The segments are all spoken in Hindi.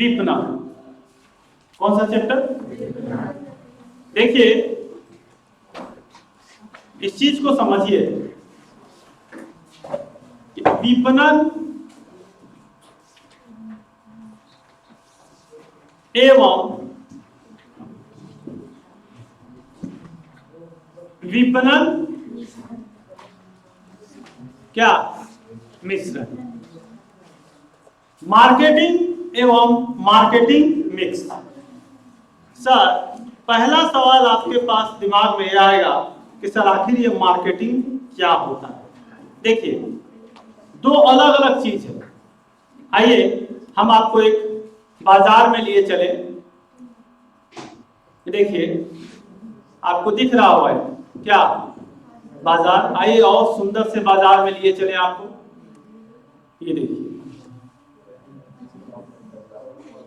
विपणन। कौन सा चैप्टर? देखिए इस चीज को समझिए, विपणन एवं विपणन क्या मिश्रण, मार्केटिंग एवं मार्केटिंग मिक्स। सर पहला सवाल आपके पास दिमाग में आएगा कि सर आखिर ये मार्केटिंग क्या होता है। देखिए दो अलग अलग चीज है। आइए हम आपको एक बाजार में लिए चले। देखिए आपको दिख रहा होगा क्या बाजार। आइए और सुंदर से बाजार में लिए चले आपको। ये देखिए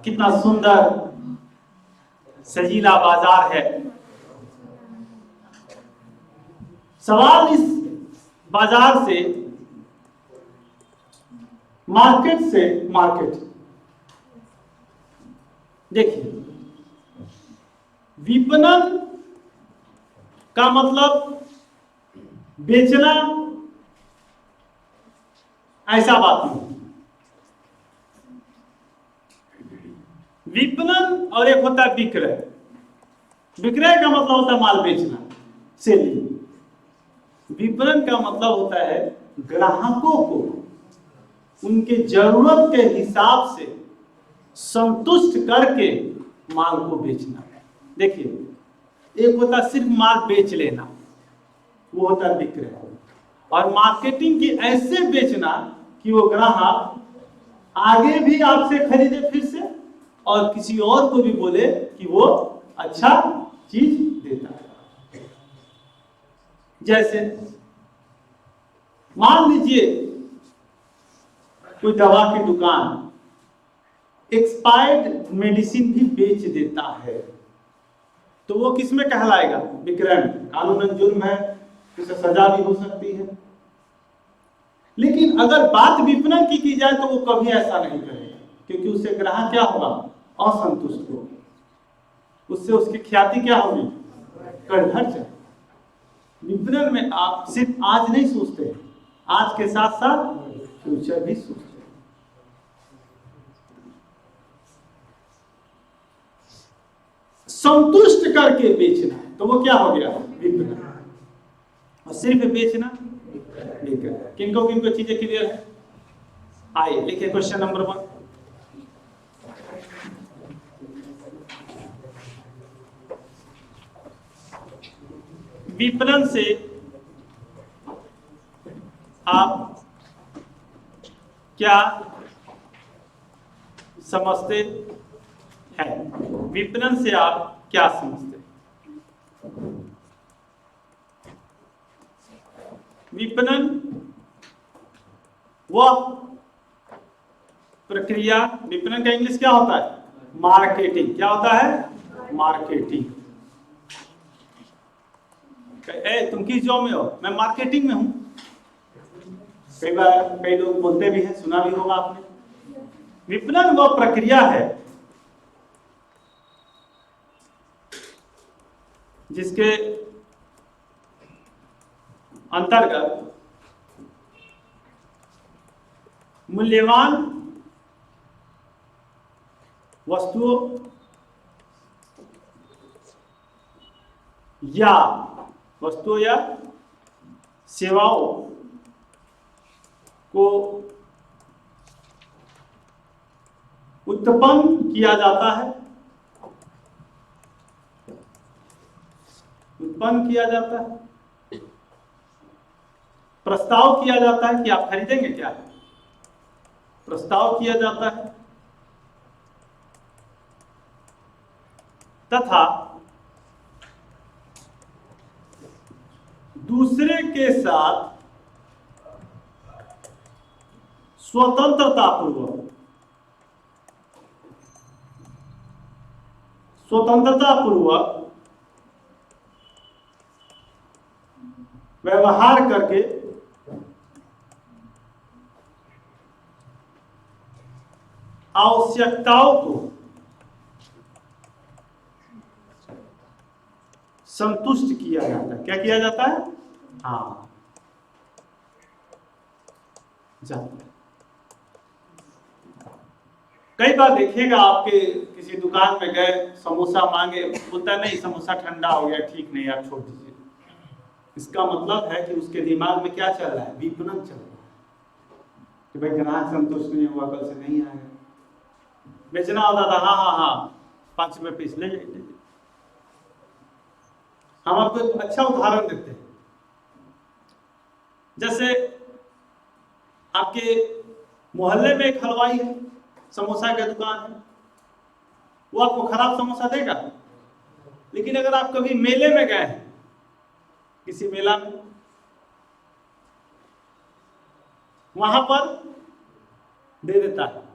कितना सुंदर सजीला बाजार है। सवाल इस बाजार से, मार्केट से, मार्केट देखिए विपणन का मतलब बेचना, ऐसा बात नहीं। विपणन और एक होता है विक्रय। विक्रय का मतलब होता है माल बेचना, सेलिंग। विपणन का मतलब होता है ग्राहकों को उनके जरूरत के हिसाब से संतुष्ट करके माल को बेचना। देखिए एक होता है सिर्फ माल बेच लेना, वो होता है विक्रय। और मार्केटिंग की ऐसे बेचना कि वो ग्राहक आगे भी आपसे खरीदे फिर से, और किसी और को भी बोले कि वो अच्छा चीज देता है। जैसे मान लीजिए कोई दवा की दुकान एक्सपायर्ड मेडिसिन भी बेच देता है, तो वो किस में कहलाएगा? विक्रय। कानूनन जुर्म है, उसे सजा भी हो सकती है। लेकिन अगर बात विपणन की जाए तो वो कभी ऐसा नहीं करेगा, क्योंकि उससे ग्राहक क्या होगा? असंतुष्ट होगा, उससे उसकी ख्याति क्या होगी? कड़घट जाए। विपणन में आप सिर्फ आज नहीं सोचते, आज के साथ साथ फ्यूचर भी सोचते। संतुष्ट करके बेचना, तो वो क्या हो गया? विपणन। और सिर्फ बेचना, किनको किनको चीजें क्लियर है? आइए लिखिए क्वेश्चन नंबर 1। विपणन से आप क्या समझते हैं? विपणन से आप क्या समझते हैं? विपणन वह प्रक्रिया, विपणन का इंग्लिश क्या होता है? मार्केटिंग। क्या होता है? मार्केटिंग। तुम किस जॉब में हो? मैं मार्केटिंग में हूं। कई बार कई लोग बोलते भी हैं, सुना भी होगा आपने। विपणन वह प्रक्रिया है जिसके अंतर्गत मूल्यवान वस्तुओं या सेवाओं को उत्पन्न किया जाता है, प्रस्ताव किया जाता है कि आप खरीदेंगे क्या? प्रस्ताव किया जाता है, तथा दूसरे के साथ स्वतंत्रतापूर्वक व्यवहार करके आवश्यकताओं को संतुष्ट किया जाता है। क्या किया जाता है? हाँ, जाता है। कई बार देखिएगा, आपके किसी दुकान में गए, समोसा मांगे, बोलता नहीं समोसा ठंडा हो गया, ठीक नहीं आप छोड़ दीजिए। इसका मतलब है कि उसके दिमाग में क्या चल रहा है? विपणन चल रहा है कि भाई ग्राहक संतुष्ट नहीं हुआ, कल से नहीं आएगा। बेचना होता था, हाँ हाँ हाँ 5 रुपये पीस ले जाइए। हम आपको एक अच्छा उदाहरण देते हैं। जैसे आपके मोहल्ले में एक हलवाई है, समोसा की दुकान है, वो आपको खराब समोसा देगा। लेकिन अगर आप कभी मेले में गए हैं, किसी मेला में, वहां पर दे देता है।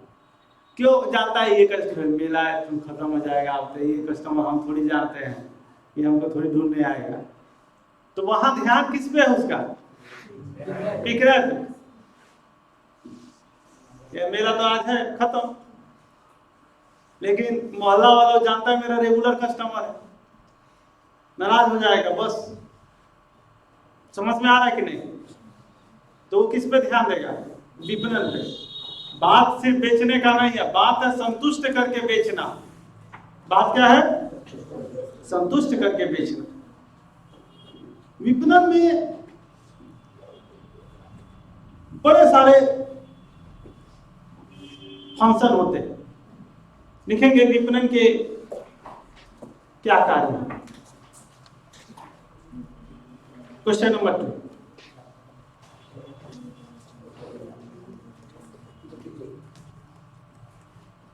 क्यों? जानता है ये कस्टमर, मेला है तुम खत्म हो जाएगा, आप ये कस्टमर हम थोड़ी जानते हैं, ये हमको थोड़ी ढूंढने आएगा। तो वहां ध्यान किस पे है उसका? विक्रय पे। ये मेला तो आज है खत्म, लेकिन मोहल्ला वाला जानता है मेरा रेगुलर कस्टमर है, नाराज हो जाएगा। बस समझ में आ रहा है कि नहीं? तो वो किस पे ध्यान देगा? विपणन पे। बात सिर्फ बेचने का नहीं है, बात है संतुष्ट करके बेचना। बात क्या है? संतुष्ट करके बेचना। विपणन में बड़े सारे फंक्शन होते हैं। लिखेंगे विपणन के क्या कार्य हैं। क्वेश्चन नंबर 2,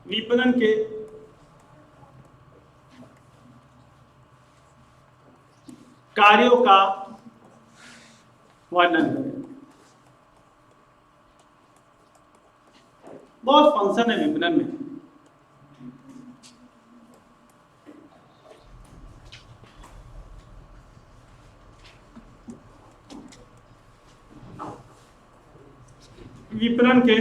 विपणन के कार्यों का वर्णन करें। बहुत फंक्शन है विपणन में। विपणन के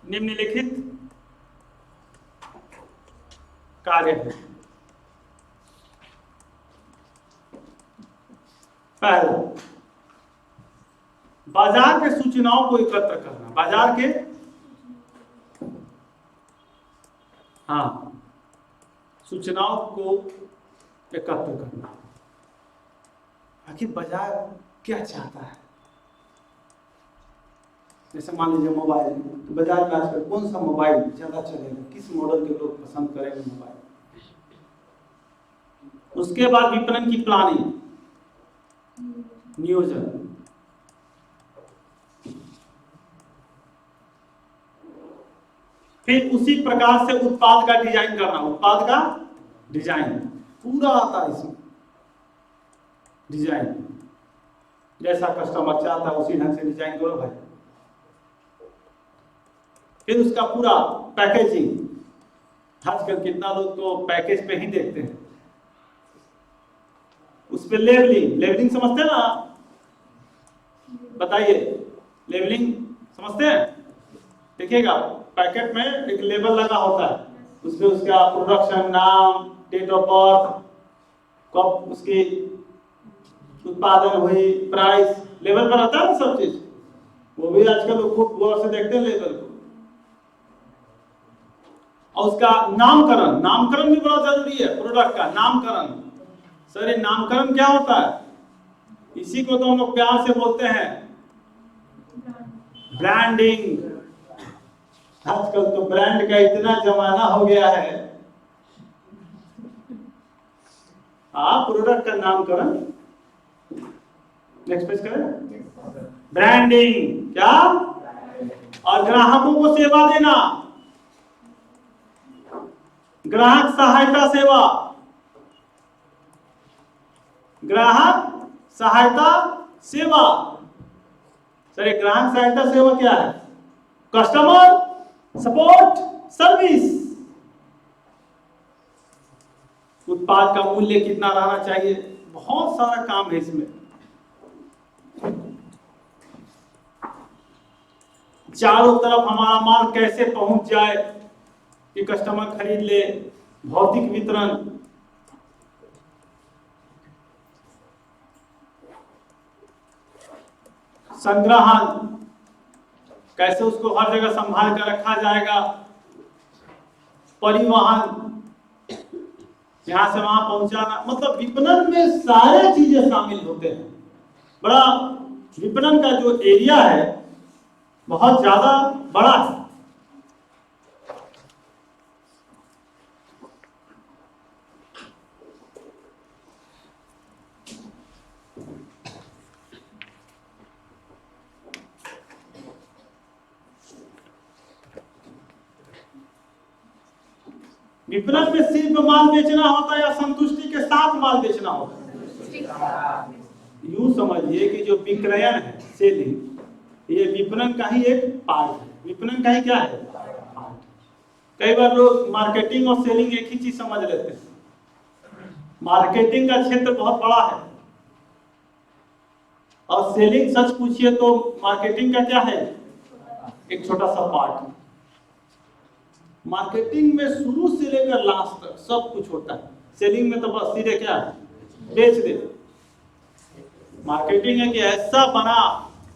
निम्नलिखित कार्य हैं। पहला, बाजार के सूचनाओं को एकत्र करना। बाजार के सूचनाओं को एकत्र करना। आखिर बाजार क्या चाहता है? जैसे मान लीजिए मोबाइल, तो बाजार में आजकल कौन सा मोबाइल ज्यादा चलेगा, किस मॉडल के लोग पसंद करेंगे मोबाइल। उसके बाद विपणन की प्लानिंग, नियोजन। फिर उसी प्रकार से उत्पाद का डिजाइन करना। उत्पाद का डिजाइन पूरा आता है इसमें। डिजाइन जैसा कस्टमर चाहता है उसी ढंग से डिजाइन करो भाई। फिर उसका पूरा पैकेजिंग। आजकल कितना लोग तो पैकेज पे ही देखते हैं, उस पे लेबलिंग। लेबलिंग समझते हैं ना? बताइए, लेबलिंग समझते हैं? देखिएगा पैकेट में एक लेबल लगा होता है, उसमें उसका प्रोडक्शन नाम, डेट ऑफ बर्थ, कब उसकी उत्पादन हुई, प्राइस, लेवल पर आता है ना सब चीज। वो भी आजकल लोग खूब गौर से देखते हैं लेवल को। और उसका नामकरण, नामकरण भी बड़ा जरूरी है। प्रोडक्ट का नामकरण। सर ये नामकरण क्या होता है? इसी को तो हम लोग प्यार से बोलते हैं ब्रांडिंग। आजकल तो ब्रांड का इतना जमाना हो गया है। प्रोडक्ट का नामकरण। नेक्स्ट पेज करें। ब्रांडिंग क्या? और ग्राहकों को सेवा देना। ग्राहक सहायता सेवा। ग्राहक सहायता सेवा। सर ये ग्राहक सहायता सेवा क्या है? Customer support service. उत्पाद का मूल्य कितना रहना चाहिए, बहुत सारा काम है इसमें। चारों तरफ हमारा माल कैसे पहुंच जाए कि कस्टमर खरीद ले, भौतिक वितरण, संग्रहण, कैसे उसको हर जगह संभाल कर रखा जाएगा, परिवहन, यहां से वहां पहुंचाना, मतलब विपणन में सारे चीजें शामिल होते हैं। बड़ा विपणन का जो एरिया है बहुत ज्यादा बड़ा है। विपणन में सिर्फ माल बेचना होता है या संतुष्टि के साथ माल बेचना होता है? यूं समझिए कि जो विक्रयण है, सेलिंग, ये विपणन का ही एक पार्ट है। विपणन का ही क्या है? पार्ट। कई बार लोग मार्केटिंग और सेलिंग एक ही चीज समझ लेते हैं। मार्केटिंग का क्षेत्र बहुत बड़ा है और सेलिंग, सच पूछिए तो मार्केटिंग का क्या है? एक छोटा सा पार्ट। मार्केटिंग में शुरू से लेकर लास्ट तक सब कुछ होता है। सेलिंग में तो बस सीधे क्या है? बेच दे। मार्केटिंग है कि ऐसा बना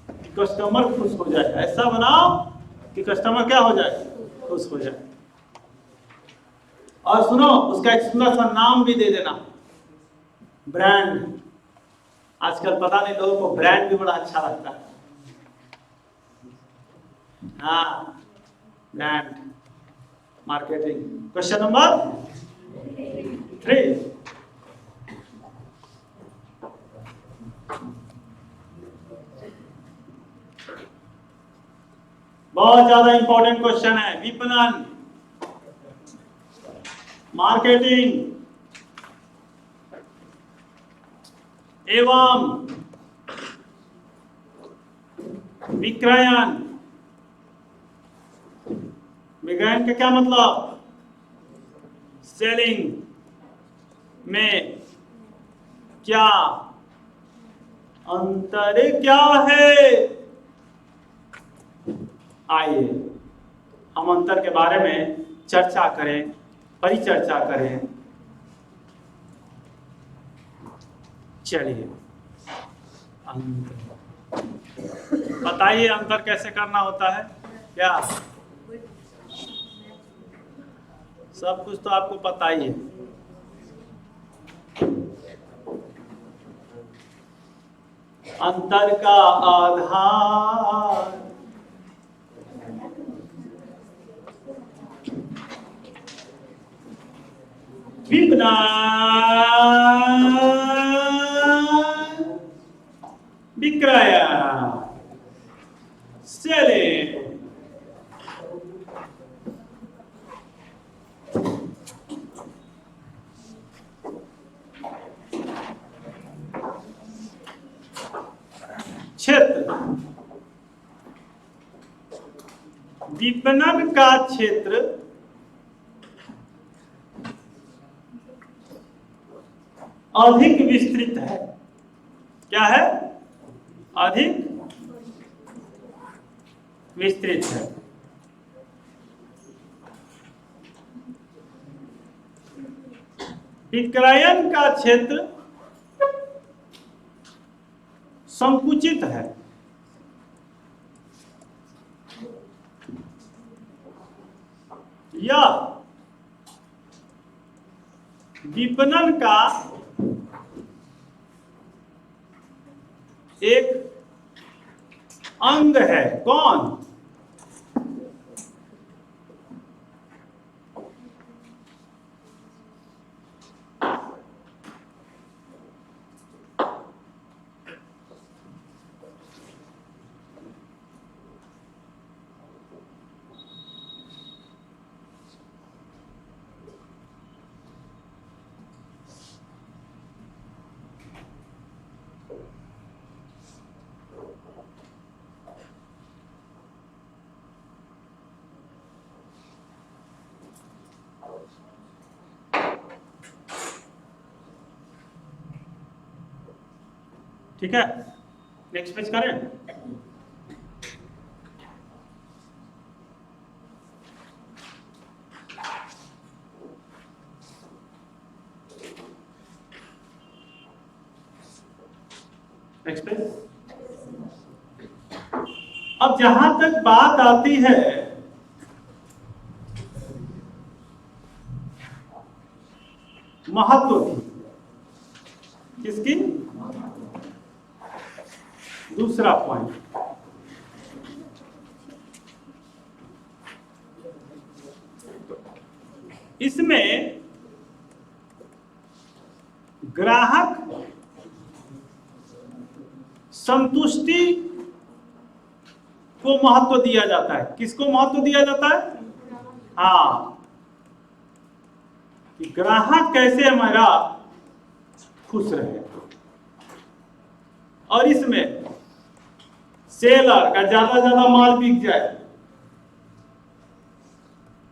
कि कस्टमर खुश हो जाए, ऐसा बनाओ कि कस्टमर क्या हो जाए? खुश हो जाए। और सुनो, उसका एक सुंदर सा नाम भी दे देना, ब्रांड। आजकल पता नहीं लोगों को ब्रांड भी बड़ा अच्छा लगता है। हाँ, ब्रांड मार्केटिंग। Question number 3। बहुत ज्यादा इंपॉर्टेंट क्वेश्चन है। विपणन, मार्केटिंग एवं विक्रयण। विक्रयण का क्या मतलब? सेलिंग में क्या अंतर क्या है? आइए हम अंतर के बारे में चर्चा करें, परिचर्चा करें। चलिए, अंतर बताइए, अंतर कैसे करना होता है? क्या सब कुछ तो आपको पता ही है। अंतर का आधार विपणन, विक्रयण, सेलिंग। क्षेत्र, विपणन का क्षेत्र अधिक विस्तृत है। क्या है? अधिक विस्तृत है। विक्रयण का क्षेत्र संकुचित है। या विपणन का एक अंग है। कौन? ठीक है, नेक्स्ट पेज करें। एक्सप्रेस। अब जहां तक बात आती है महत्व की, किसकी? दूसरा पॉइंट, इसमें ग्राहक संतुष्टि को महत्व दिया जाता है। किसको महत्व दिया जाता है? हाँ, कि ग्राहक कैसे हमारा खुश रहे। और इसमें सेलर का ज्यादा माल बिक जाए,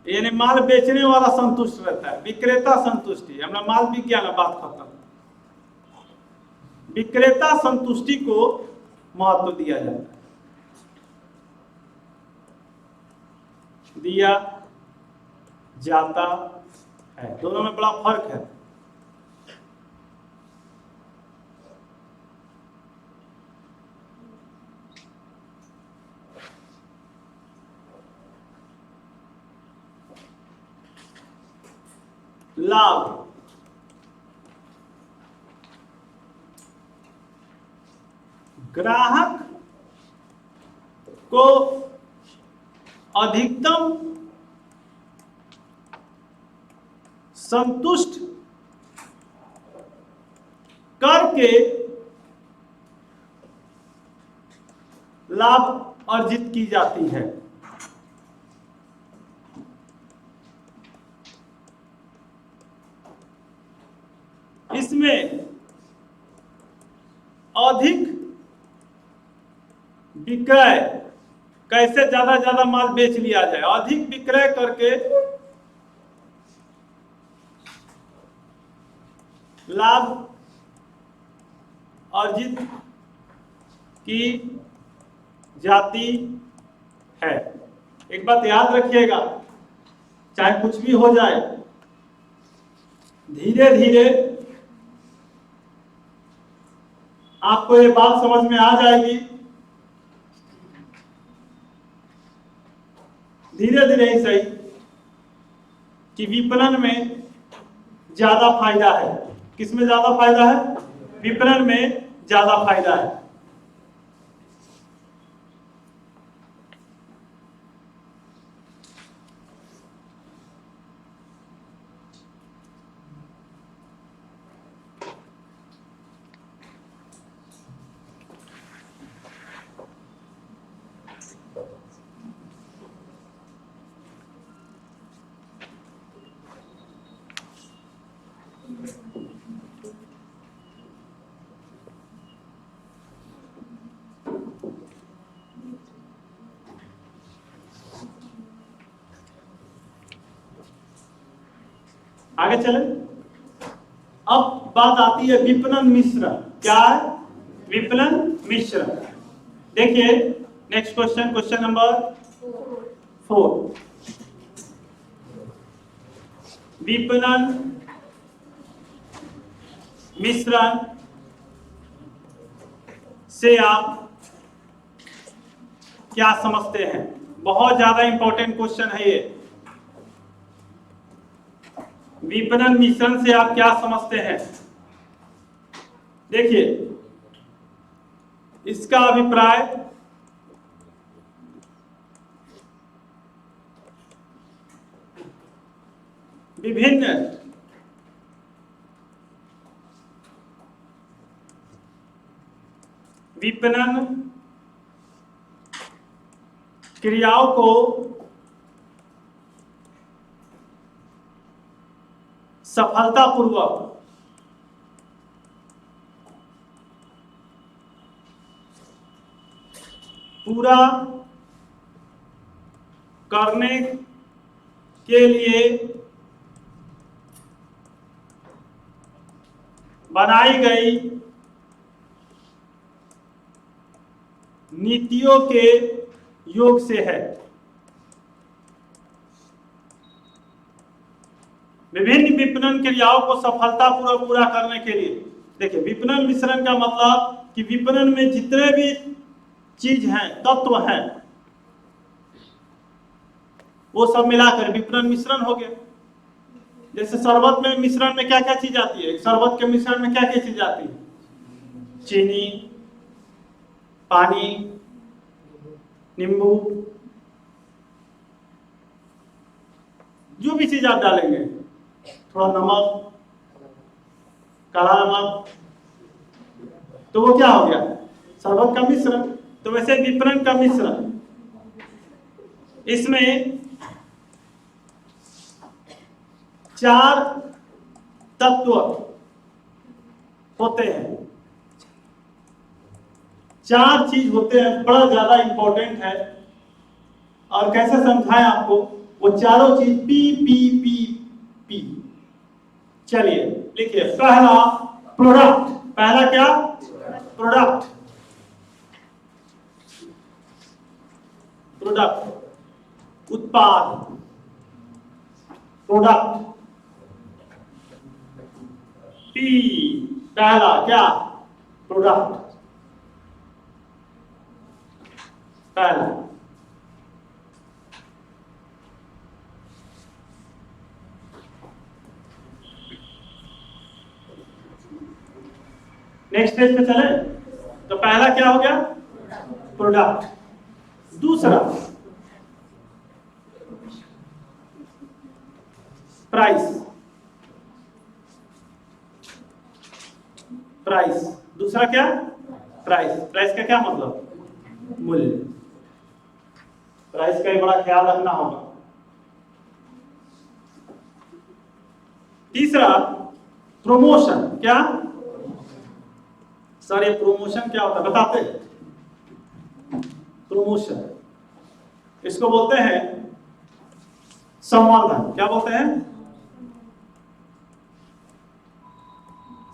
यानी माल बेचने वाला संतुष्ट रहता है, विक्रेता संतुष्टि, हमारा माल बिक गया ना, बात खत्म। विक्रेता संतुष्टि को महत्व दिया जाता है, दिया जाता है। दोनों में बड़ा फर्क है। लाभ, ग्राहक को अधिकतम संतुष्ट करके लाभ अर्जित की जाती है। इसमें अधिक विक्रय, कैसे ज्यादा माल बेच लिया जाए, अधिक विक्रय करके लाभ अर्जित की जाती है। एक बात याद रखिएगा, चाहे कुछ भी हो जाए, धीरे धीरे आपको ये बात समझ में आ जाएगी, धीरे धीरे ही सही, कि विपणन में ज्यादा फायदा है। किसमें ज्यादा फायदा है? विपणन में ज्यादा फायदा है। आगे चले। अब बात आती है विपणन मिश्रण। क्या है? विपणन मिश्रण। देखिए नेक्स्ट क्वेश्चन, क्वेश्चन नंबर 4। विपणन मिश्रण से आप क्या समझते हैं? बहुत ज्यादा इंपॉर्टेंट क्वेश्चन है ये। विपणन मिश्रण से आप क्या समझते हैं? देखिए इसका अभिप्राय विभिन्न विपणन क्रियाओं को सफलतापूर्वक पूरा करने के लिए बनाई गई नीतियों के योग से है। विभिन्न विपणन क्रियाओं को सफलतापूर्वक पूरा करने के लिए, देखिए विपणन मिश्रण का मतलब कि विपणन में जितने भी चीज हैं, तत्व हैं, वो सब मिलाकर विपणन मिश्रण हो गया। जैसे शरबत में मिश्रण में क्या क्या चीज आती है? शरबत के मिश्रण में क्या क्या चीज आती है? चीनी, पानी, नींबू, जो भी चीज आप डालेंगे, थोड़ा नमक, काला नमक, तो वो क्या हो गया? शरबत का मिश्रण। तो वैसे विपणन का मिश्रण, इसमें 4 तत्व होते हैं, 4 चीज होते हैं, बड़ा ज्यादा इंपॉर्टेंट है। और कैसे समझाएं आपको? वो चारों चीज पी पी पी पी। चलिए लिखिए, पहला प्रोडक्ट। पहला क्या? प्रोडक्ट। प्रोडक्ट, उत्पाद, प्रोडक्ट। पी, पहला क्या? प्रोडक्ट, पहला। नेक्स्ट पेज पे चले। तो पहला क्या हो गया? प्रोडक्ट। दूसरा प्राइस। प्राइस, दूसरा क्या? प्राइस। प्राइस का क्या मतलब? मूल्य। प्राइस का ही बड़ा ख्याल रखना होगा। तीसरा प्रमोशन। क्या सर, ये प्रमोशन क्या होता है बताते हैं? प्रमोशन, इसको बोलते हैं संवर्धन। क्या बोलते हैं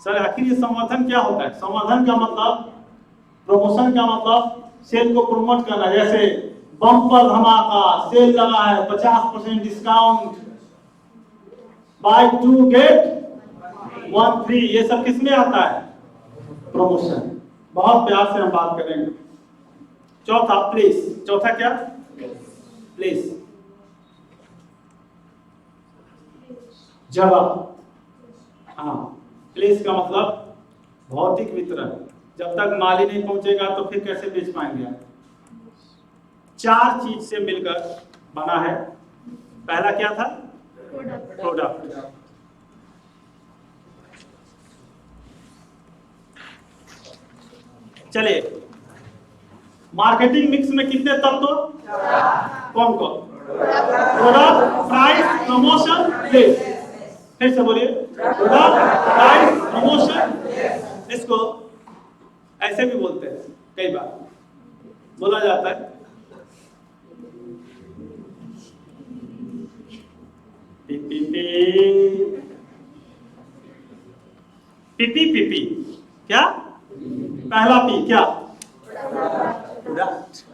सर? आखिर ये संवर्धन क्या होता है? संवर्धन का मतलब, प्रमोशन का मतलब सेल को प्रमोट करना। जैसे बम्पर धमाका, सेल लगा है, 50% डिस्काउंट, बाय 2 गेट 1 फ्री, ये सब किसमें आता है? प्रमोशन। बहुत प्यार से हम बात करेंगे। चौथा प्लेस। चौथा क्या? प्लेस, जगह। हाँ, प्लेस का मतलब भौतिक वितरण। जब तक माल ही नहीं पहुंचेगा तो फिर कैसे बेच पाएंगे आप? 4 चीज से मिलकर बना है। पहला क्या था? प्रोडक्ट। चलिए, मार्केटिंग मिक्स में कितने तत्व? कौन कौन? Product, price, promotion, place. फिर से बोलिए, प्रोडक्ट, प्राइस, प्रमोशन। इसको ऐसे भी बोलते हैं, कई बार बोला जाता है पीपी पीपी। क्या? पहला पी क्या? प्रोडक्ट।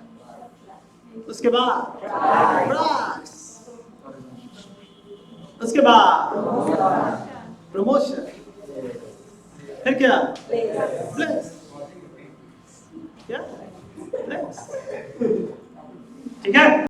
उसके बाद प्राइस, उसके बाद प्रमोशन, फिर क्या? प्लेस। क्या? प्लेस। ठीक है।